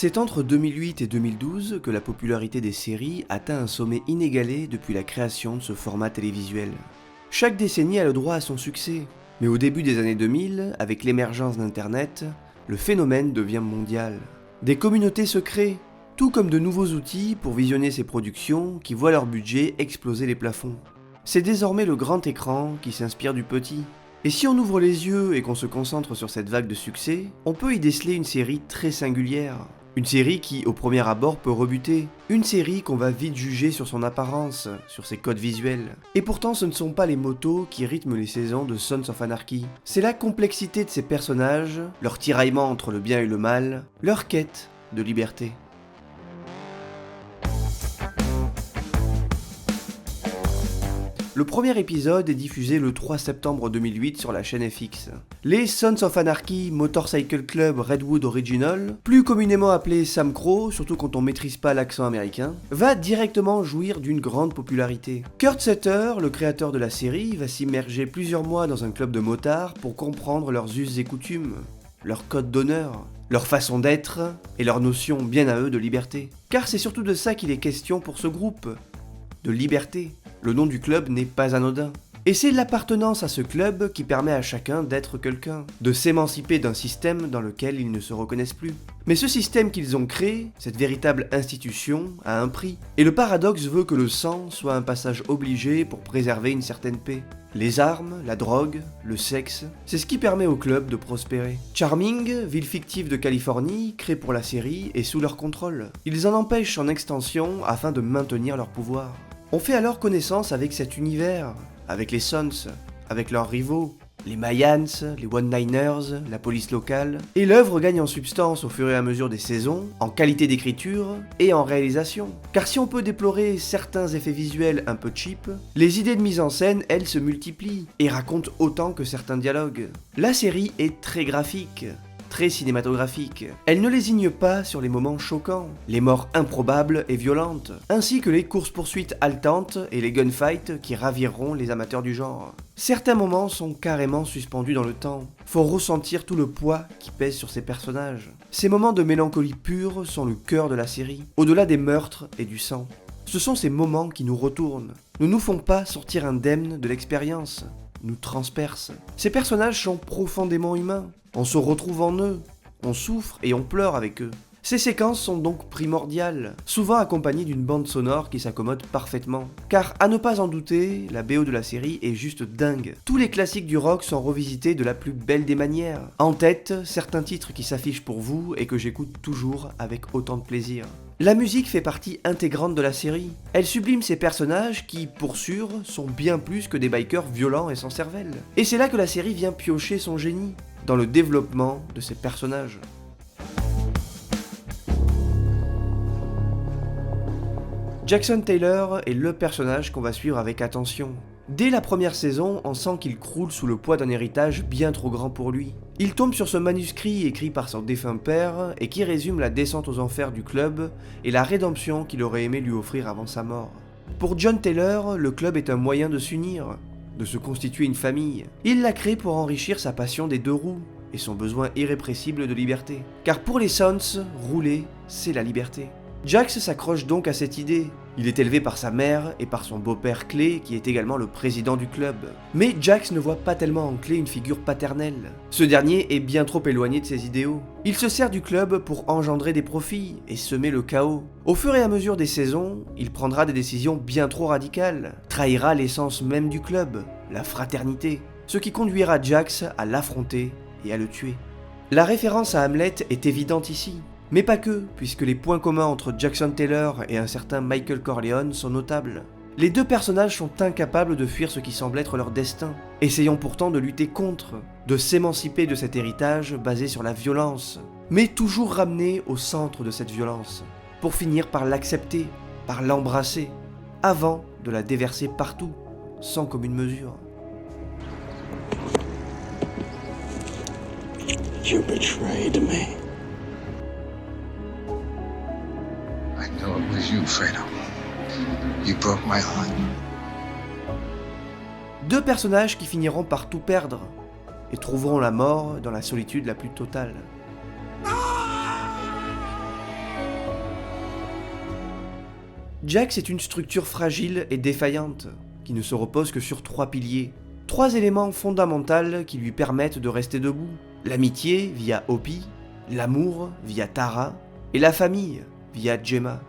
C'est entre 2008 et 2012 que la popularité des séries atteint un sommet inégalé depuis la création de ce format télévisuel. Chaque décennie a le droit à son succès, mais au début des années 2000, avec l'émergence d'Internet, le phénomène devient mondial. Des communautés se créent, tout comme de nouveaux outils pour visionner ces productions qui voient leur budget exploser les plafonds. C'est désormais le grand écran qui s'inspire du petit. Et si on ouvre les yeux et qu'on se concentre sur cette vague de succès, on peut y déceler une série très singulière. Une série qui, au premier abord, peut rebuter. Une série qu'on va vite juger sur son apparence, sur ses codes visuels. Et pourtant, ce ne sont pas les motos qui rythment les saisons de Sons of Anarchy. C'est la complexité de ces personnages, leur tiraillement entre le bien et le mal, leur quête de liberté. Le premier épisode est diffusé le 3 septembre 2008 sur la chaîne FX. Les Sons of Anarchy Motorcycle Club Redwood Original, plus communément appelé Sam Crow, surtout quand on maîtrise pas l'accent américain, va directement jouir d'une grande popularité. Kurt Sutter, le créateur de la série, va s'immerger plusieurs mois dans un club de motards pour comprendre leurs us et coutumes, leurs codes d'honneur, leur façon d'être et leur notion bien à eux de liberté. Car c'est surtout de ça qu'il est question pour ce groupe, de liberté. Le nom du club n'est pas anodin. Et c'est l'appartenance à ce club qui permet à chacun d'être quelqu'un, de s'émanciper d'un système dans lequel ils ne se reconnaissent plus. Mais ce système qu'ils ont créé, cette véritable institution, a un prix. Et le paradoxe veut que le sang soit un passage obligé pour préserver une certaine paix. Les armes, la drogue, le sexe, c'est ce qui permet au club de prospérer. Charming, ville fictive de Californie, créée pour la série, est sous leur contrôle. Ils en empêchent son extension afin de maintenir leur pouvoir. On fait alors connaissance avec cet univers, avec les Sons, avec leurs rivaux, les Mayans, les One-Niners, la police locale, et l'œuvre gagne en substance au fur et à mesure des saisons, en qualité d'écriture et en réalisation. Car si on peut déplorer certains effets visuels un peu cheap, les idées de mise en scène, elles, se multiplient, et racontent autant que certains dialogues. La série est très graphique, très cinématographique. Elle ne lésigne pas sur les moments choquants, les morts improbables et violentes, ainsi que les courses-poursuites haletantes et les gunfights qui raviront les amateurs du genre. Certains moments sont carrément suspendus dans le temps, font ressentir tout le poids qui pèse sur ces personnages. Ces moments de mélancolie pure sont le cœur de la série, au-delà des meurtres et du sang. Ce sont ces moments qui nous retournent, ne nous font pas sortir indemnes de l'expérience, nous transpercent. Ces personnages sont profondément humains. On se retrouve en eux, on souffre et on pleure avec eux. Ces séquences sont donc primordiales, souvent accompagnées d'une bande sonore qui s'accommode parfaitement. Car à ne pas en douter, la BO de la série est juste dingue. Tous les classiques du rock sont revisités de la plus belle des manières. En tête, certains titres qui s'affichent pour vous et que j'écoute toujours avec autant de plaisir. La musique fait partie intégrante de la série. Elle sublime ces personnages qui, pour sûr, sont bien plus que des bikers violents et sans cervelle. Et c'est là que la série vient piocher son génie, dans le développement de ces personnages. Jackson Taylor est le personnage qu'on va suivre avec attention. Dès la première saison, on sent qu'il croule sous le poids d'un héritage bien trop grand pour lui. Il tombe sur ce manuscrit écrit par son défunt père et qui résume la descente aux enfers du club et la rédemption qu'il aurait aimé lui offrir avant sa mort. Pour John Taylor, le club est un moyen de s'unir, de se constituer une famille. Il l'a créé pour enrichir sa passion des deux roues et son besoin irrépressible de liberté. Car pour les Sons, rouler, c'est la liberté. Jax s'accroche donc à cette idée. Il est élevé par sa mère et par son beau-père Clay, qui est également le président du club. Mais Jax ne voit pas tellement en Clay une figure paternelle. Ce dernier est bien trop éloigné de ses idéaux. Il se sert du club pour engendrer des profits et semer le chaos. Au fur et à mesure des saisons, il prendra des décisions bien trop radicales, trahira l'essence même du club, la fraternité, ce qui conduira Jax à l'affronter et à le tuer. La référence à Hamlet est évidente ici. Mais pas que, puisque les points communs entre Jackson Taylor et un certain Michael Corleone sont notables. Les deux personnages sont incapables de fuir ce qui semble être leur destin, essayant pourtant de lutter contre, de s'émanciper de cet héritage basé sur la violence, mais toujours ramenés au centre de cette violence, pour finir par l'accepter, par l'embrasser, avant de la déverser partout, sans commune mesure. You betrayed me. I know it was you, Fredo. You broke my heart. Deux personnages qui finiront par tout perdre et trouveront la mort dans la solitude la plus totale. Jax est une structure fragile et défaillante, qui ne se repose que sur 3 piliers. 3 éléments fondamentaux qui lui permettent de rester debout. L'amitié via Hopi, l'amour via Tara, et la famille via Gemma.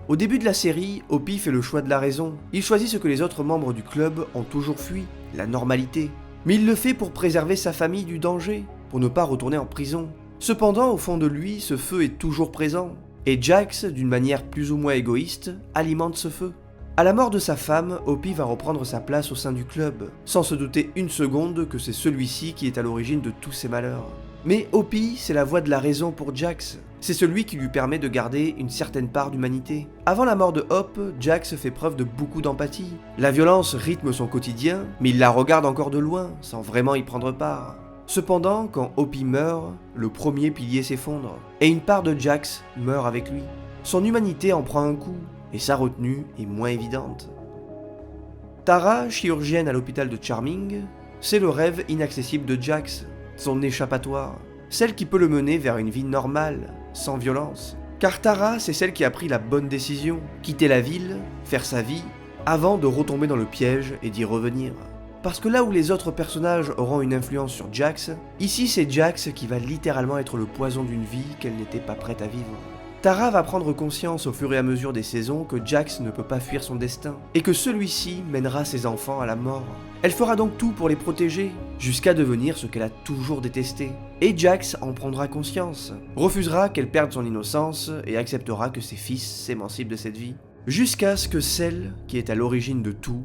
Au début de la série, Hopi fait le choix de la raison. Il choisit ce que les autres membres du club ont toujours fui, la normalité. Mais il le fait pour préserver sa famille du danger, pour ne pas retourner en prison. Cependant, au fond de lui, ce feu est toujours présent. Et Jax, d'une manière plus ou moins égoïste, alimente ce feu. À la mort de sa femme, Hopi va reprendre sa place au sein du club, sans se douter une seconde que c'est celui-ci qui est à l'origine de tous ses malheurs. Mais Hopi, c'est la voix de la raison pour Jax. C'est celui qui lui permet de garder une certaine part d'humanité. Avant la mort de Hope, Jax fait preuve de beaucoup d'empathie. La violence rythme son quotidien, mais il la regarde encore de loin, sans vraiment y prendre part. Cependant, quand Hopi meurt, le premier pilier s'effondre, et une part de Jax meurt avec lui. Son humanité en prend un coup, et sa retenue est moins évidente. Tara, chirurgienne à l'hôpital de Charming, c'est le rêve inaccessible de Jax, son échappatoire, celle qui peut le mener vers une vie normale, sans violence. Car Tara, c'est celle qui a pris la bonne décision, quitter la ville, faire sa vie, avant de retomber dans le piège et d'y revenir. Parce que là où les autres personnages auront une influence sur Jax, ici c'est Jax qui va littéralement être le poison d'une vie qu'elle n'était pas prête à vivre. Tara va prendre conscience au fur et à mesure des saisons que Jax ne peut pas fuir son destin, et que celui-ci mènera ses enfants à la mort. Elle fera donc tout pour les protéger, jusqu'à devenir ce qu'elle a toujours détesté. Et Jax en prendra conscience, refusera qu'elle perde son innocence et acceptera que ses fils s'émancipent de cette vie. Jusqu'à ce que celle qui est à l'origine de tout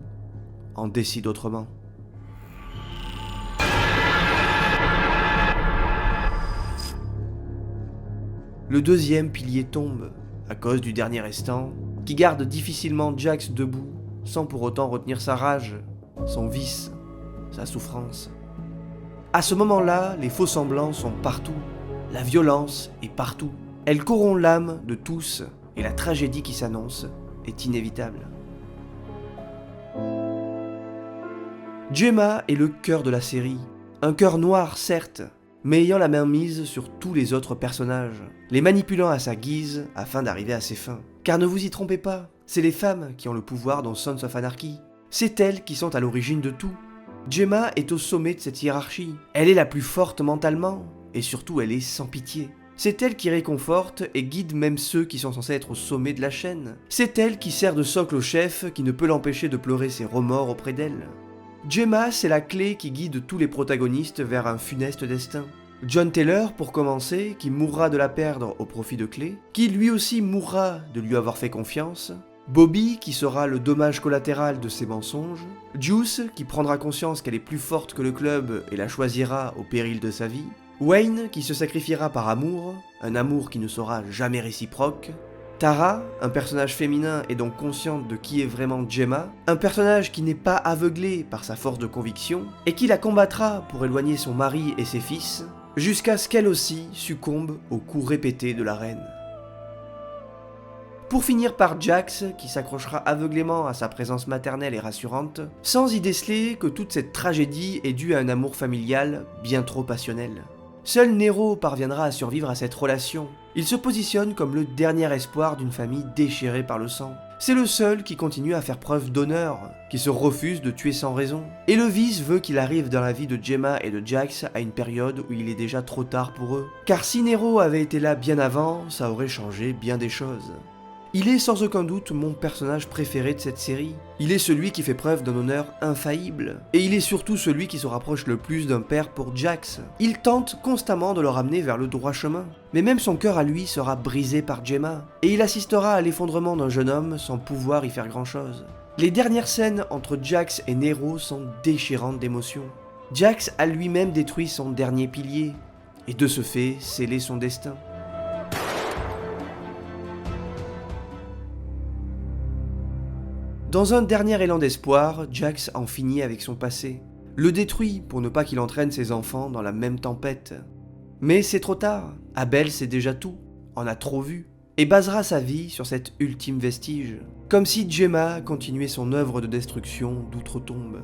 en décide autrement. Le deuxième pilier tombe, à cause du dernier restant, qui garde difficilement Jax debout, sans pour autant retenir sa rage, son vice, sa souffrance. À ce moment-là, les faux-semblants sont partout, la violence est partout. Elle corrompt l'âme de tous, et la tragédie qui s'annonce est inévitable. Gemma est le cœur de la série, un cœur noir certes, mais ayant la main mise sur tous les autres personnages, les manipulant à sa guise afin d'arriver à ses fins. Car ne vous y trompez pas, c'est les femmes qui ont le pouvoir dans Sons of Anarchy. C'est elles qui sont à l'origine de tout. Gemma est au sommet de cette hiérarchie. Elle est la plus forte mentalement, et surtout elle est sans pitié. C'est elle qui réconforte et guide même ceux qui sont censés être au sommet de la chaîne. C'est elle qui sert de socle au chef qui ne peut l'empêcher de pleurer ses remords auprès d'elle. Gemma, c'est la clé qui guide tous les protagonistes vers un funeste destin. John Taylor, pour commencer, qui mourra de la perdre au profit de Clay, qui lui aussi mourra de lui avoir fait confiance. Bobby, qui sera le dommage collatéral de ses mensonges. Juice, qui prendra conscience qu'elle est plus forte que le club et la choisira au péril de sa vie. Wayne, qui se sacrifiera par amour, un amour qui ne sera jamais réciproque. Tara, un personnage féminin et donc consciente de qui est vraiment Gemma, un personnage qui n'est pas aveuglé par sa force de conviction, et qui la combattra pour éloigner son mari et ses fils, jusqu'à ce qu'elle aussi succombe aux coups répétés de la reine. Pour finir par Jax, qui s'accrochera aveuglément à sa présence maternelle et rassurante, sans y déceler que toute cette tragédie est due à un amour familial bien trop passionnel. Seul Nero parviendra à survivre à cette relation. Il se positionne comme le dernier espoir d'une famille déchirée par le sang. C'est le seul qui continue à faire preuve d'honneur, qui se refuse de tuer sans raison. Et le vice veut qu'il arrive dans la vie de Gemma et de Jax à une période où il est déjà trop tard pour eux. Car si Nero avait été là bien avant, ça aurait changé bien des choses. Il est sans aucun doute mon personnage préféré de cette série. Il est celui qui fait preuve d'un honneur infaillible. Et il est surtout celui qui se rapproche le plus d'un père pour Jax. Il tente constamment de le ramener vers le droit chemin. Mais même son cœur à lui sera brisé par Gemma. Et il assistera à l'effondrement d'un jeune homme sans pouvoir y faire grand chose. Les dernières scènes entre Jax et Nero sont déchirantes d'émotion. Jax a lui-même détruit son dernier pilier. Et de ce fait, scellé son destin. Dans un dernier élan d'espoir, Jax en finit avec son passé. Le détruit pour ne pas qu'il entraîne ses enfants dans la même tempête. Mais c'est trop tard, Abel sait déjà tout, en a trop vu, et basera sa vie sur cet ultime vestige, comme si Gemma continuait son œuvre de destruction d'outre-tombe.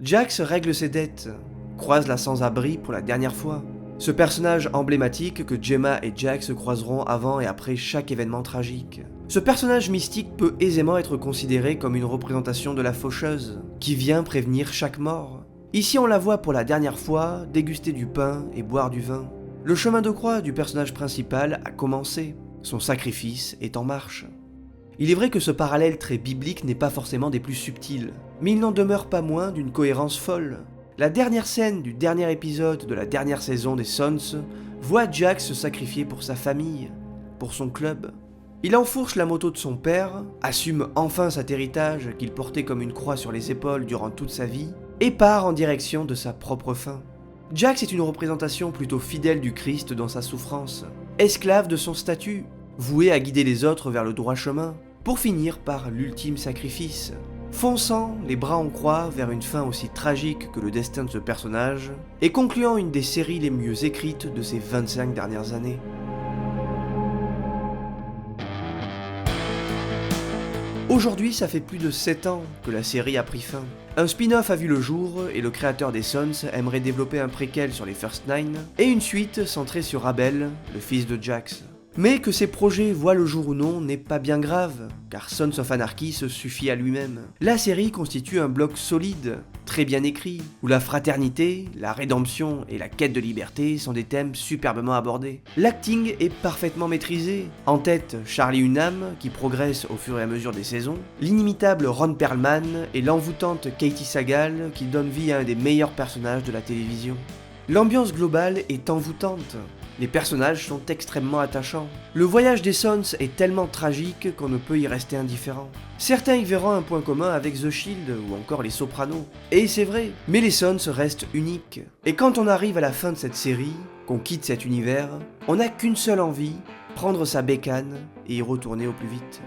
Jax règle ses dettes, croise la sans-abri pour la dernière fois, Ce personnage emblématique que Gemma et Jack se croiseront avant et après chaque événement tragique. Ce personnage mystique peut aisément être considéré comme une représentation de la faucheuse, qui vient prévenir chaque mort. Ici on la voit pour la dernière fois déguster du pain et boire du vin. Le chemin de croix du personnage principal a commencé, son sacrifice est en marche. Il est vrai que ce parallèle très biblique n'est pas forcément des plus subtils, mais il n'en demeure pas moins d'une cohérence folle. La dernière scène du dernier épisode de la dernière saison des Sons voit Jack se sacrifier pour sa famille, pour son club. Il enfourche la moto de son père, assume enfin cet héritage qu'il portait comme une croix sur les épaules durant toute sa vie, et part en direction de sa propre fin. Jack est une représentation plutôt fidèle du Christ dans sa souffrance, esclave de son statut, voué à guider les autres vers le droit chemin, pour finir par l'ultime sacrifice, fonçant les bras en croix vers une fin aussi tragique que le destin de ce personnage, et concluant une des séries les mieux écrites de ces 25 dernières années. Aujourd'hui, ça fait plus de 7 ans que la série a pris fin. Un spin-off a vu le jour et le créateur des Sons aimerait développer un préquel sur les First Nine et une suite centrée sur Abel, le fils de Jax. Mais que ces projets voient le jour ou non n'est pas bien grave, car Sons of Anarchy se suffit à lui-même. La série constitue un bloc solide, très bien écrit, où la fraternité, la rédemption et la quête de liberté sont des thèmes superbement abordés. L'acting est parfaitement maîtrisé, en tête Charlie Hunnam, qui progresse au fur et à mesure des saisons, l'inimitable Ron Perlman et l'envoûtante Katie Sagal, qui donne vie à un des meilleurs personnages de la télévision. L'ambiance globale est envoûtante. Les personnages sont extrêmement attachants. Le voyage des Sons est tellement tragique qu'on ne peut y rester indifférent. Certains y verront un point commun avec The Shield ou encore les Sopranos. Et c'est vrai, mais les Sons restent uniques. Et quand on arrive à la fin de cette série, qu'on quitte cet univers, on n'a qu'une seule envie, prendre sa bécane et y retourner au plus vite.